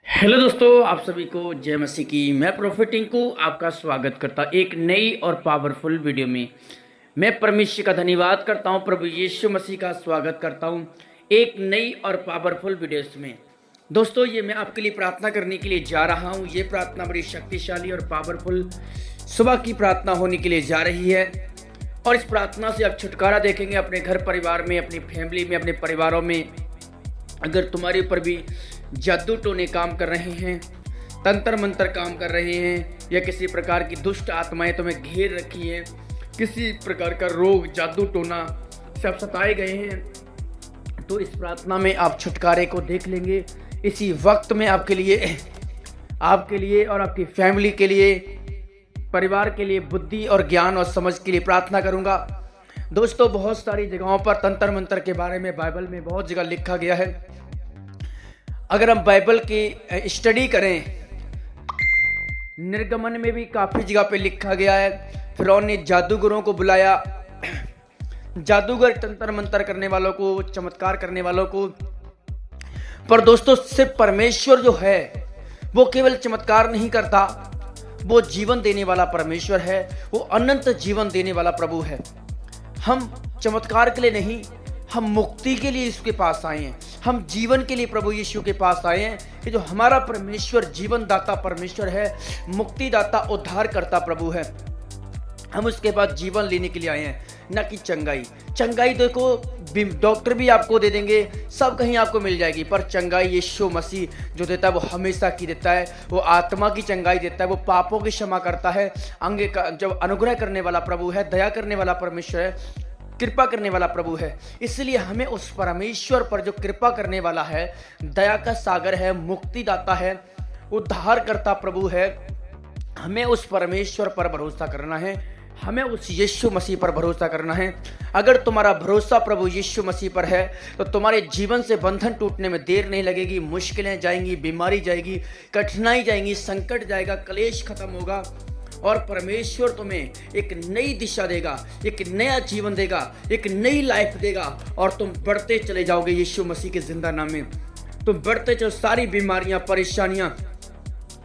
Hello दोस्तों, आप सभी को जय मसीह की। मैं प्रॉफिट टिंकू आपका स्वागत करता हूँ एक नई और पावरफुल वीडियो में। मैं परमेश्वर का धन्यवाद करता हूँ, प्रभु यीशु मसीह का स्वागत करता हूँ एक नई और पावरफुल वीडियोस में। दोस्तों, ये मैं आपके लिए प्रार्थना करने के लिए जा रहा हूँ। ये प्रार्थना बड़ी शक्तिशाली और पावरफुल सुबह की प्रार्थना होने के लिए जा रही है और इस प्रार्थना से आप छुटकारा देखेंगे अपने घर परिवार में, अपनी फैमिली में, अपने परिवारों में। अगर तुम्हारे ऊपर भी जादू टोने काम कर रहे हैं, तंत्र मंत्र काम कर रहे हैं, या किसी प्रकार की दुष्ट आत्माएं तुम्हें घेर रखी हैं, किसी प्रकार का रोग, जादू टोना से आप सताए गए हैं, तो इस प्रार्थना में आप छुटकारे को देख लेंगे। इसी वक्त में आपके लिए और आपकी फैमिली के लिए, परिवार के लिए बुद्धि और ज्ञान और समझ के लिए प्रार्थना करूंगा। दोस्तों, बहुत सारी जगहों पर तंत्र मंत्र के बारे में बाइबल में बहुत जगह लिखा गया है। अगर हम बाइबल की स्टडी करें, निर्गमन में भी काफ़ी जगह पे लिखा गया है। फिरौन ने जादूगरों को बुलाया, जादूगर तंत्र मंत्र करने वालों को, चमत्कार करने वालों को। पर दोस्तों, सिर्फ परमेश्वर जो है वो केवल चमत्कार नहीं करता, वो जीवन देने वाला परमेश्वर है, वो अनंत जीवन देने वाला प्रभु है। हम चमत्कार के लिए नहीं, हम मुक्ति के लिए इसके पास आए हैं। हम जीवन के लिए प्रभु यीशु के पास आए हैं कि जो हमारा परमेश्वर जीवन दाता परमेश्वर है, मुक्तिदाता उद्धारकर्ता प्रभु है। हम उसके पास जीवन लेने के लिए आए हैं, न कि चंगाई। चंगाई देखो, डॉक्टर भी आपको दे देंगे, सब कहीं आपको मिल जाएगी, पर चंगाई यीशु मसीह जो देता है वो हमेशा की देता है। वो आत्मा की चंगाई देता है, वो पापों की क्षमा करता है। अंग का जब अनुग्रह करने वाला प्रभु है, दया करने वाला परमेश्वर है, कृपा करने वाला प्रभु है। इसलिए हमें उस परमेश्वर पर जो कृपा करने वाला है, दया का सागर है, मुक्तिदाता है, उद्धारकर्ता प्रभु है, हमें उस परमेश्वर पर भरोसा करना है। हमें उस यीशु मसीह पर भरोसा करना है। अगर तुम्हारा भरोसा प्रभु यीशु मसीह पर है तो तुम्हारे जीवन से बंधन टूटने में देर नहीं लगेगी। मुश्किलें जाएंगी, बीमारी जाएगी, कठिनाई जाएंगी, संकट जाएगा, क्लेश खत्म होगा और परमेश्वर तुम्हें एक नई दिशा देगा, एक नया जीवन देगा, एक नई लाइफ देगा और तुम बढ़ते चले जाओगे यीशु मसीह के जिंदा नाम में। तुम बढ़ते चलो, सारी बीमारियां, परेशानियां,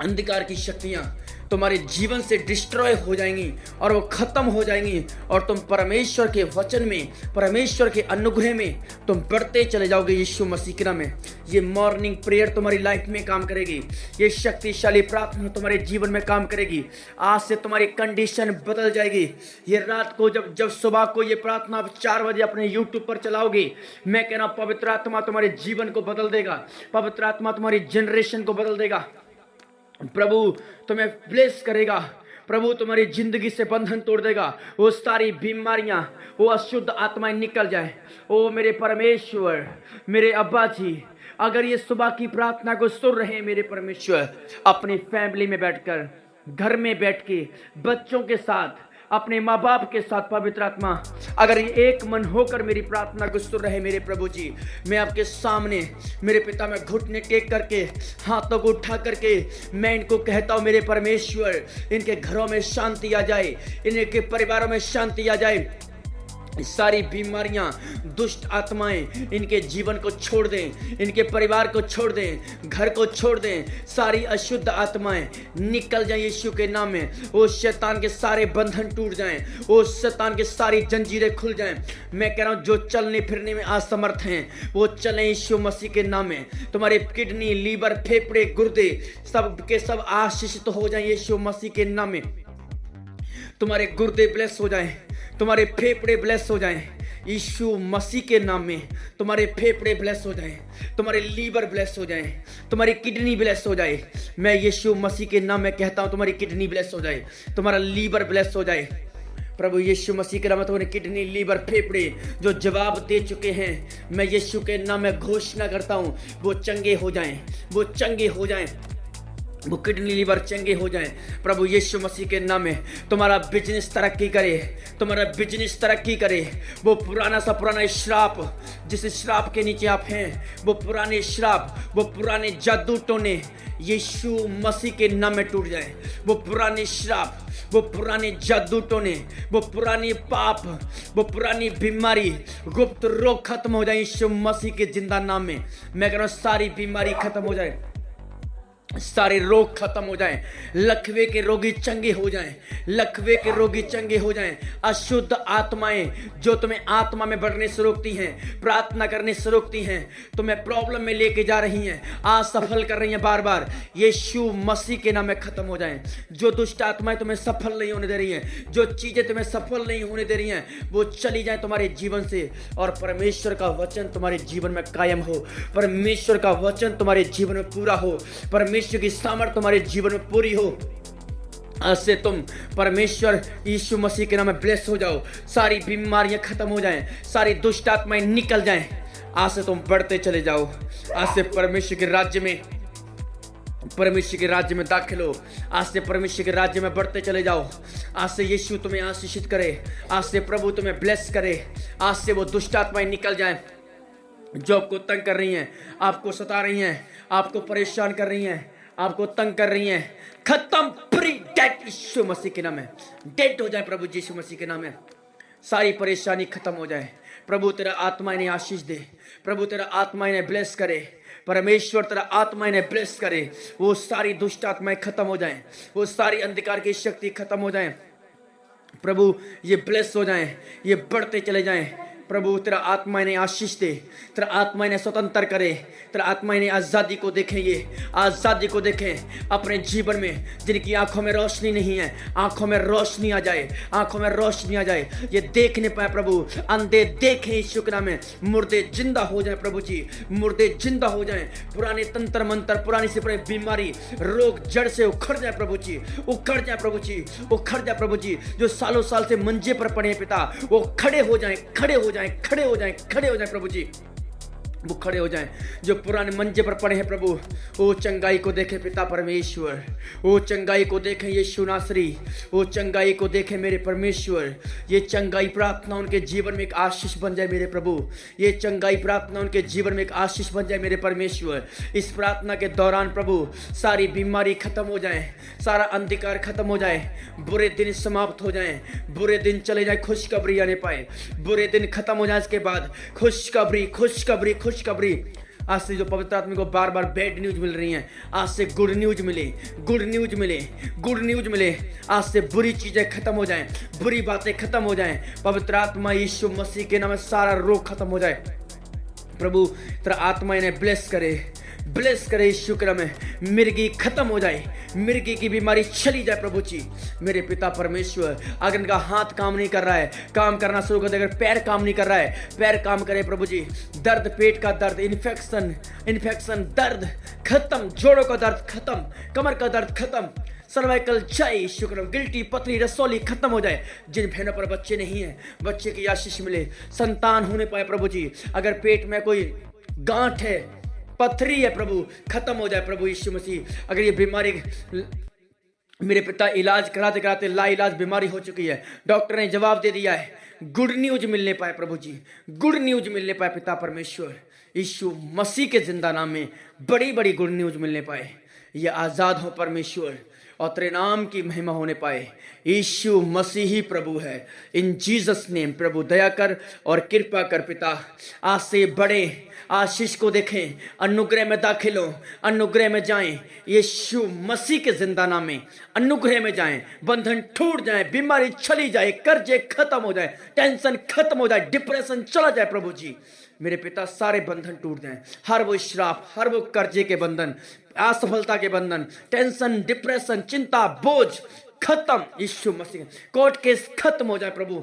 अंधकार की शक्तियां तुम्हारे जीवन से डिस्ट्रॉय हो जाएंगी और वो खत्म हो जाएंगी और तुम परमेश्वर के वचन में, परमेश्वर के अनुग्रह में तुम बढ़ते चले जाओगे यीशु मसीह के नाम में। ये मॉर्निंग प्रेयर तुम्हारी लाइफ में काम करेगी, ये शक्तिशाली प्रार्थना तुम्हारे जीवन में काम करेगी। आज से तुम्हारी कंडीशन बदल जाएगी। ये रात को जब सुबह को ये प्रार्थना 4 बजे अपने यूट्यूब पर चलाओगे, मैं कह रहा हूँ पवित्र आत्मा तुम्हारे जीवन को बदल देगा, पवित्र आत्मा तुम्हारी जनरेशन को बदल देगा। प्रभु तुम्हें ब्लेस करेगा, प्रभु तुम्हारी जिंदगी से बंधन तोड़ देगा। वो सारी बीमारियां, वो अशुद्ध आत्माएं निकल जाए। ओ मेरे परमेश्वर, मेरे अब्बा जी, अगर ये सुबह की प्रार्थना को सुन रहे हैं मेरे परमेश्वर, अपनी फैमिली में बैठकर, घर में बैठ के, बच्चों के साथ, अपने माँ बाप के साथ, पवित्र आत्मा अगर ये एक मन होकर मेरी प्रार्थना को सुन रहे मेरे प्रभु जी, मैं आपके सामने मेरे पिता में घुटने टेक करके, हाथों को उठा करके मैं इनको कहता हूँ मेरे परमेश्वर, इनके घरों में शांति आ जाए, इनके परिवारों में शांति आ जाए। सारी बीमारियां, दुष्ट आत्माएं इनके जीवन को छोड़ दें, इनके परिवार को छोड़ दें, घर को छोड़ दें। सारी अशुद्ध आत्माएं निकल जाएं यीशु के नाम में। वो शैतान के सारे बंधन टूट जाएं, वो शैतान के सारी जंजीरें खुल जाएं। मैं कह रहा हूं जो चलने फिरने में असमर्थ हैं वो चलें यीशु मसीह के नाम में। तुम्हारे किडनी, लीवर, फेफड़े, गुर्दे सब के सब आशीषित हो जाएं यीशु मसीह के नाम में। तुम्हारे गुर्दे ब्लेस हो जाएं, तुम्हारे फेफड़े ब्लेस हो जाएं यीशु मसीह के नाम में। तुम्हारे फेफड़े ब्लेस हो जाएं, तुम्हारे लीवर ब्लेस हो जाएं, तुम्हारी किडनी ब्लेस हो जाए। मैं यीशु मसीह के नाम में कहता हूं तुम्हारी किडनी ब्लेस हो जाए, तुम्हारा लीवर ब्लेस हो जाए। प्रभु यीशु मसीह के नाम में तुम्हारे किडनी, लीवर, फेफड़े जो जवाब दे चुके हैं, मैं यीशु के नाम में घोषणा करता हूं वो चंगे हो जाएं, वो चंगे हो जाएं, वो किडनी, लीवर चंगे हो जाएं प्रभु यीशु मसीह के नाम में। तुम्हारा बिजनेस तरक्की करे, तुम्हारा बिजनेस तरक्की करे। वो पुराना सा पुराना श्राप, जिस श्राप के नीचे आप हैं, वो पुराने श्राप, वो पुराने जादू टोने यीशु मसीह के नाम में टूट जाएं। वो पुराने श्राप, वो पुराने जादू टोने, वो पुरानी पाप, वो पुरानी बीमारी, गुप्त रोग खत्म हो जाए यीशु मसीह के जिंदा नाम में। मैं कह रहा हूं सारी बीमारी खत्म हो जाए, सारे रोग खत्म हो जाएं, लकवे के रोगी चंगे हो जाएं, लकवे के रोगी चंगे हो जाएं। अशुद्ध आत्माएं जो तुम्हें आत्मा में बढ़ने से रोकती हैं, प्रार्थना करने से रोकती हैं, तुम्हें प्रॉब्लम में लेके जा रही हैं, असफल कर रही हैं बार बार, यीशु मसीह के नाम में खत्म हो जाएं। जो दुष्ट आत्माएं तुम्हें सफल नहीं होने दे रही हैं, जो चीजें तुम्हें सफल नहीं होने दे रही हैं, वो चली जाएं तुम्हारे जीवन से, और परमेश्वर का वचन तुम्हारे जीवन में कायम हो, परमेश्वर का वचन तुम्हारे जीवन में पूरा हो, परमेश्वर की सामर्थ तुम्हारे जीवन में पूरी हो। आज से तुम परमेश्वर यीशु मसीह के नाम में ब्लेस हो जाओ, सारी बीमारियां खत्म हो जाएं, सारी दुष्ट आत्माएं निकल जाएं। आज से तुम बढ़ते चले जाओ, आज से परमेश्वर के राज्य में दाखिल हो, आज से परमेश्वर के राज्य में बढ़ते चले जाओ। आज से यीशु तुम्हें आशीषित करे, आज से प्रभु तुम्हें ब्लेस करे, आज से वो दुष्ट आत्माएं निकल जाएं जो आपको तंग कर रही हैं, आपको सता रही हैं, आपको परेशान कर रही हैं, आपको तंग कर रही हैं। खत्म, फ्री, डेड यीशु मसीह के नाम में डेड हो जाए प्रभु यीशु मसीह के नाम में। सारी परेशानी खत्म हो जाए। प्रभु तेरा आत्मा इन्हें आशीष दे, प्रभु तेरा आत्मा इन्हें ब्लेस करे, परमेश्वर तेरा आत्मा इन्हें ब्लेस करे। वो सारी दुष्ट आत्माएं खत्म हो जाएं, वो सारी अंधकार की शक्ति खत्म हो जाएं। प्रभु ये ब्लेस हो जाएं, ये बढ़ते चले जाएं। प्रभु तेरा आत्मा इन्हें आशीष दे, तेरा आत्मा इन्हें स्वतंत्र करे, तेरा आत्मा इन्हें आज़ादी को देखें, ये आज़ादी को देखें अपने जीवन में। जिनकी आंखों में रोशनी नहीं है, आंखों में रोशनी आ जाए, आंखों में रोशनी आ जाए, ये देख नहीं पाए प्रभु, अंधे देखें यीशु के नाम में, मुर्दे जिंदा हो जाए प्रभु जी, मुर्दे जिंदा हो जाए, पुराने तंत्र मंत्र, पुरानी से पुरानी बीमारी, रोग जड़ से उखड़ जाए प्रभु जी, उखड़ जाए प्रभु जी, उखड़ जाए प्रभु जी। जो सालों साल से मंजे पर पड़े हैं पिता, वो खड़े हो जाएं, खड़े हो खड़े हो जाएं प्रभु जी, वो खड़े हो जाएं। जो पुराने मंजे पर पड़े हैं प्रभु, वो चंगाई को देखें पिता परमेश्वर, वो चंगाई को देखें यीशु नासरी, वो चंगाई को देखें मेरे परमेश्वर। ये चंगाई प्रार्थना उनके जीवन में एक आशीष बन जाए मेरे प्रभु, ये चंगाई प्रार्थना उनके जीवन में एक आशीष बन जाए मेरे परमेश्वर। इस प्रार्थना के दौरान प्रभु सारी बीमारी खत्म हो जाए, सारा अंधकार खत्म हो जाए, बुरे दिन समाप्त हो जाए, बुरे दिन चले जाए, खुशखबरी आने पाए, बुरे दिन खत्म हो जाए, इसके बाद खुशखबरी खुशखबरी खुशखबरी। आज से जो पवित्र आत्मा को बार बार बैड न्यूज मिल रही हैं, आज से गुड न्यूज मिले, गुड न्यूज मिले, गुड न्यूज मिले। आज से बुरी चीजें खत्म हो जाएं, बुरी बातें खत्म हो जाएं। पवित्र आत्मा यीशु मसीह के नाम में सारा रोग खत्म हो जाए। प्रभु तेरा आत्मा इन्हें ब्लेस करे, ब्लेस करे यीशु के नाम में। मिर्गी खत्म हो जाए, मिर्गी की बीमारी चली जाए प्रभु जी मेरे पिता परमेश्वर। अगर इनका हाथ काम नहीं कर रहा है, काम करना शुरू कर दे, अगर पैर काम नहीं कर रहा है, पैर काम करे प्रभु जी। दर्द, पेट का दर्द, इन्फेक्शन दर्द खत्म, जोड़ों का दर्द खत्म, कमर का दर्द खत्म, सर्वाइकल जय शुक्रम, गिल्टी, पतली, रसौली खत्म हो जाए। जिन बहनों पर बच्चे नहीं हैं, बच्चे की आशीष मिले, संतान होने पाए प्रभु जी। अगर पेट में कोई गांठ है, पथरी है प्रभु, खत्म हो जाए प्रभु यीशु मसीह। अगर ये बीमारी मेरे पिता इलाज कराते कराते लाइलाज बीमारी हो चुकी है, डॉक्टर ने जवाब दे दिया है, गुड न्यूज मिलने पाए प्रभु जी, गुड न्यूज मिलने पाए पिता परमेश्वर यीशु मसीह के जिंदा नाम में बड़ी बड़ी गुड न्यूज मिलने पाए। ये आजाद हो परमेश्वर, और तेरे नाम की महिमा होने पाए। यीशु मसीह ही प्रभु है। इन जीसस नेम प्रभु दया कर और कृपा कर पिता। आज से बड़े आशीष को देखें, अनुग्रह में दाखिल हो, अनुग्रह में जाएं, यीशु मसीह के जिंदा नाम में अनुग्रह में जाएं, बंधन टूट जाए, बीमारी चली जाए, कर्जे खत्म हो जाए, टेंशन खत्म हो जाए, डिप्रेशन चला जाए प्रभु जी मेरे पिता। सारे बंधन टूट जाएं, हर वो श्राप, हर वो कर्जे के बंधन, असफलता के बंधन, टेंशन, डिप्रेशन, चिंता, बोझ खत्म यीशु मसीह। कोर्ट केस खत्म हो जाए प्रभु,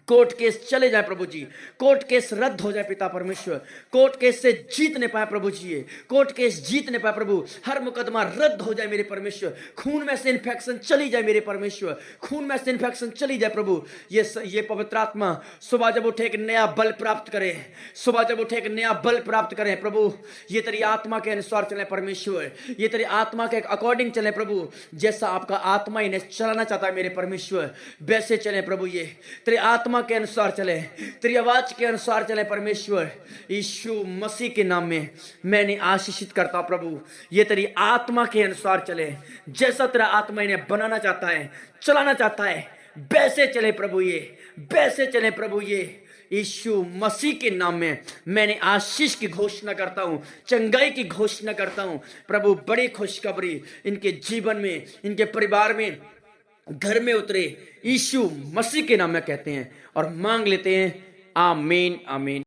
कोर्ट केस चले जाए प्रभु जी, कोर्ट केस रद्द हो जाए पिता परमेश्वर, कोर्ट केस से जीतने पाए प्रभु जी, कोर्ट केस जीतने पाए प्रभु, हर मुकदमा रद्द हो जाए मेरे परमेश्वर। खून में से इन्फेक्शन चली जाए मेरे परमेश्वर, खून में से इन्फेक्शन चली जाए प्रभु। ये पवित्र आत्मा सुबह जब उठे एक नया बल प्राप्त करे, सुबह जब उठे एक नया बल प्राप्त करें प्रभु। ये तेरी आत्मा के अनुसार चले परमेश्वर, ये तेरी आत्मा के अकॉर्डिंग चले प्रभु, जैसा आपका आत्मा इन्हें चलाना चाहता है मेरे परमेश्वर, वैसे चले प्रभु। ये तेरी आत्मा के अनुसार चले, तेरी आवाज के अनुसार चले परमेश्वर। यीशु मसीह के नाम में मैंने आशीषित करता हूं प्रभु, ये तेरी आत्मा के अनुसार चले, जैसा तेरा आत्मा इन्हें बनाना चाहता है, चलाना चाहता है, वैसे चले प्रभु, ये वैसे चले प्रभु। ये यीशु मसीह के नाम में मैंने आशीष की घोषणा करता हूं, चंगाई की घोषणा करता हूं। प्रभु बड़ी खुशखबरी इनके जीवन में, इनके परिवार में, घर में उतरे, यीशु मसीह के नाम में कहते हैं और मांग लेते हैं। आमीन आमीन।